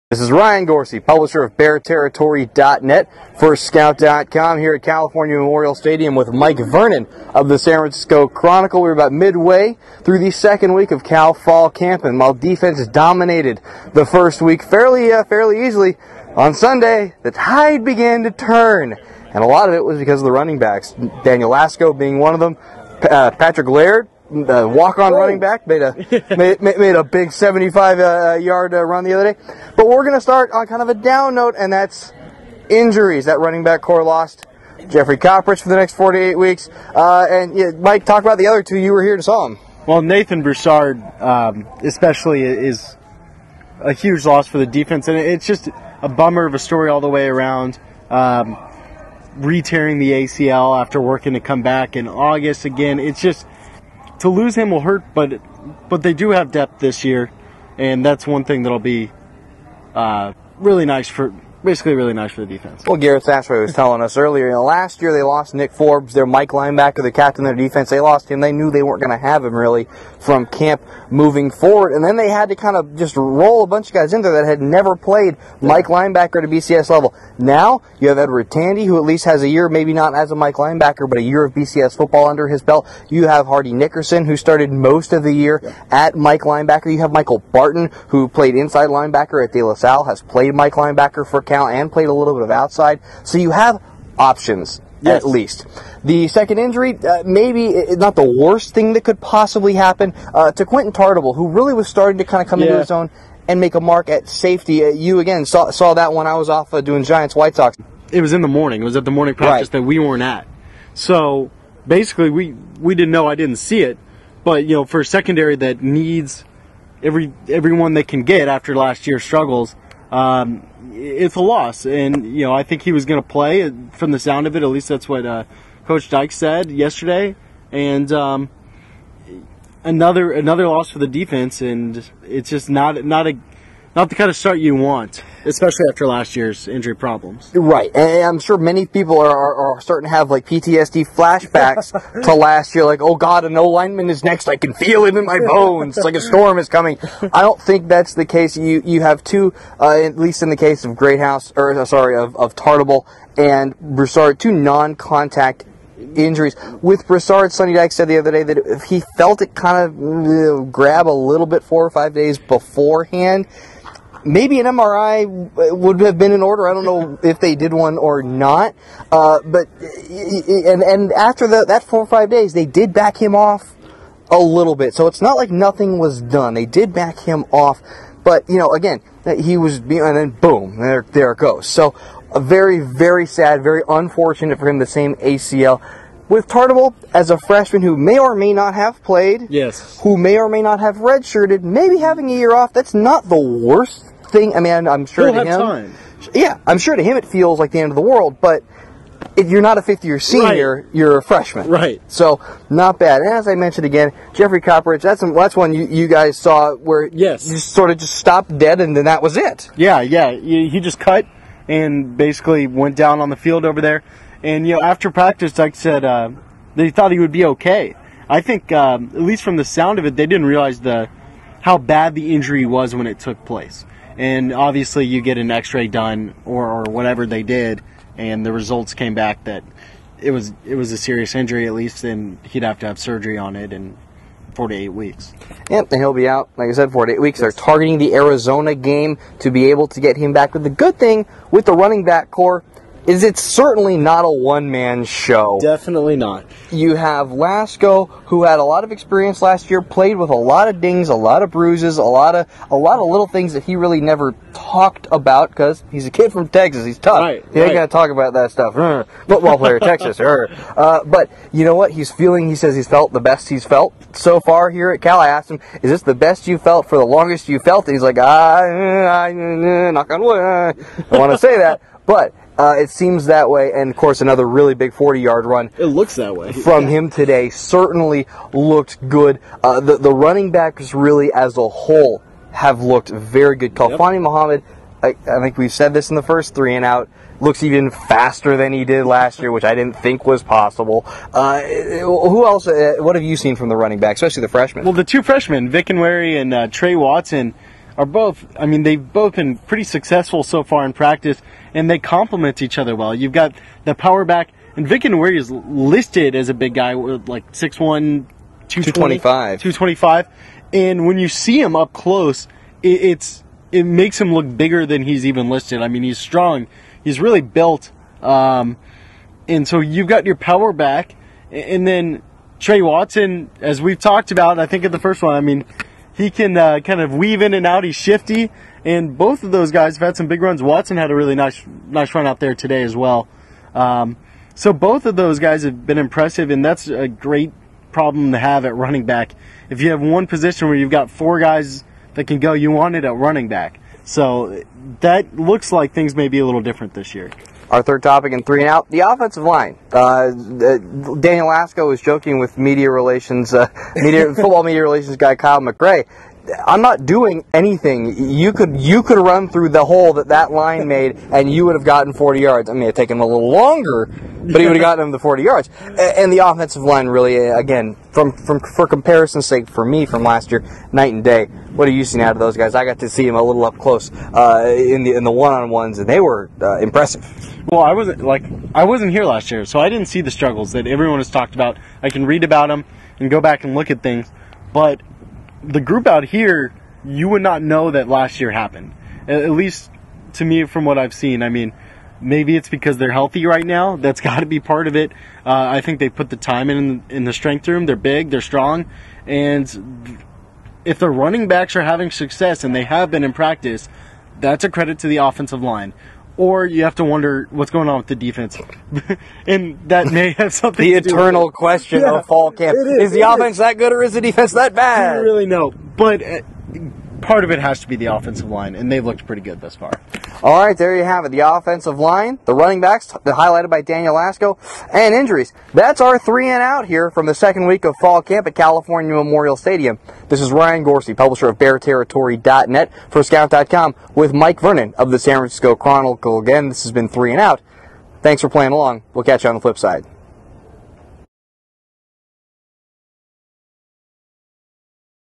This is Ryan Gorcey, publisher of BearTerritory.net for Scout.com here at California Memorial Stadium with Mike Vernon of the San Francisco Chronicle. We're about midway through the second week of Cal Fall Camp, and while defense dominated the first week fairly easily, on Sunday the tide began to turn, and a lot of it was because of the running backs. Daniel Lasco being one of them. Patrick Laird, the walk-on running back, made a big 75-yard run the other day. But we're going to start on kind of a down note, and that's injuries. That running back core lost Jeffrey Coppridge for the next 48 weeks. Mike, talk about the other two. You were here to saw them. Well, Nathan Broussard especially is a huge loss for the defense, and it's just a bummer of a story all the way around. Re-tearing the ACL after working to come back in August again. It's just, to lose him will hurt, but they do have depth this year, and that's one thing that'll be really nice for the defense. Well, Garrett Thatcher was telling us earlier, last year they lost Nick Forbes, their Mike linebacker, the captain of their defense. They lost him. They knew they weren't going to have him really from camp moving forward, and then they had to kind of just roll a bunch of guys in there that had never played Mike linebacker at a BCS level. Now you have Edward Tandy, who at least has a year, maybe not as a Mike linebacker, but a year of BCS football under his belt. You have Hardy Nickerson, who started most of the year at Mike linebacker. You have Michael Barton, who played inside linebacker at De La Salle, has played Mike linebacker for Cal and played a little bit of outside. So you have options, at least. The second injury, maybe not the worst thing that could possibly happen, to Quentin Tartable, who really was starting to kind of come into his own and make a mark at safety. You, again, saw that when I was off doing Giants-White Sox. It was in the morning. It was at the morning practice that we weren't at. So, basically, we didn't know. I didn't see it. But, for a secondary that needs everyone they can get after last year's struggles, it's a loss. And, I think he was going to play from the sound of it. At least that's what Coach Dyke said yesterday. And another loss for the defense, and it's just not the kind of start you want, especially after last year's injury problems. Right, and I'm sure many people are starting to have like PTSD flashbacks to last year, like, oh God, a no lineman is next, I can feel it in my bones, it's like a storm is coming. I don't think that's the case. You have two, at least in the case of of Tartable and Broussard, two non-contact injuries. With Broussard, Sonny Dyke said the other day that if he felt it kind of grab a little bit 4 or 5 days beforehand, maybe an MRI would have been in order. I don't know if they did one or not. But after that 4 or 5 days, they did back him off a little bit. So it's not like nothing was done. They did back him off. But, again, he was, and then boom, there it goes. So a very, very sad, very unfortunate for him, the same ACL. With Tartable, as a freshman who may or may not have played, who may or may not have redshirted, maybe having a year off, that's not the worst thing. I mean, I'm sure to him, I'm sure to him it feels like the end of the world, but you're not a fifth-year senior, you're a freshman. Right. So, not bad. And as I mentioned again, Jeffrey Coppridge, that's one you guys saw where you sort of just stopped dead and then that was it. Yeah, he just cut and basically went down on the field over there. And, after practice, like I said, they thought he would be okay. I think, at least from the sound of it, they didn't realize how bad the injury was when it took place. And obviously you get an x-ray done or whatever they did, and the results came back that it was a serious injury at least, and he'd have to have surgery on it in 4 to 8 weeks. Yep, and he'll be out, like I said, 4 to 8 weeks. They're targeting the Arizona game to be able to get him back. But the good thing with the running back core is it's certainly not a one-man show. Definitely not. You have Lasco, who had a lot of experience last year, played with a lot of dings, a lot of bruises, a lot of little things that he really never talked about because he's a kid from Texas. He's tough. He ain't gonna talk about that stuff. Football player, Texas. But you know what? He says he's felt the best he's felt so far here at Cal. I asked him, "Is this the best you felt for the longest you felt?" And he's like, knock on wood. I want to say that, but. It seems that way, and of course another really big 40-yard run. It looks that way. From him today certainly looked good. The running backs really as a whole have looked very good. Khalfani Muhammad, I think we've said this in the first 3 and out, looks even faster than he did last year, which I didn't think was possible. Who else, what have you seen from the running back, especially the freshmen? Well, the two freshmen, Vic and Wary and Trey Watson, are both, I mean, they've both been pretty successful so far in practice, and they complement each other well. You've got the power back, and Vic Nweri is listed as a big guy with like 6'1", 225. And when you see him up close, it makes him look bigger than he's even listed. I mean, he's strong. He's really built. And so you've got your power back, and then Trey Watson, as we've talked about, I think in the first one, I mean, he can kind of weave in and out. He's shifty, and both of those guys have had some big runs. Watson had a really nice run out there today as well. So both of those guys have been impressive, and that's a great problem to have at running back. If you have one position where you've got 4 guys that can go, you want it at running back. So that looks like things may be a little different this year. Our third topic in 3 and Out, the offensive line. Daniel Lasco was joking with football media relations guy Kyle McRae. I'm not doing anything. You could run through the hole that line made, and you would have gotten 40 yards. I mean, it taken him a little longer, but he would have gotten him the 40 yards. And the offensive line really, again, for comparison's sake, for me from last year, night and day. What have you seen out of those guys? I got to see them a little up close in the one-on-ones, and they were impressive. Well, I wasn't here last year, so I didn't see the struggles that everyone has talked about. I can read about them and go back and look at things, but the group out here, you would not know that last year happened. At least to me, from what I've seen. I mean, maybe it's because they're healthy right now. That's got to be part of it. I think they put the time in the strength room. They're big, they're strong, and if the running backs are having success, and they have been in practice, that's a credit to the offensive line. Or you have to wonder what's going on with the defense. And that may have something to do with it. The eternal question of fall camp. Is the offense that good, or is the defense that bad? I don't really know. But part of it has to be the offensive line, and they've looked pretty good thus far. All right, there you have it. The offensive line, the running backs, highlighted by Daniel Lasco, and injuries. That's our 3 and Out here from the second week of fall camp at California Memorial Stadium. This is Ryan Gorcey, publisher of BearTerritory.net for Scout.com, with Mike Vernon of the San Francisco Chronicle. Again, this has been 3 and Out. Thanks for playing along. We'll catch you on the flip side.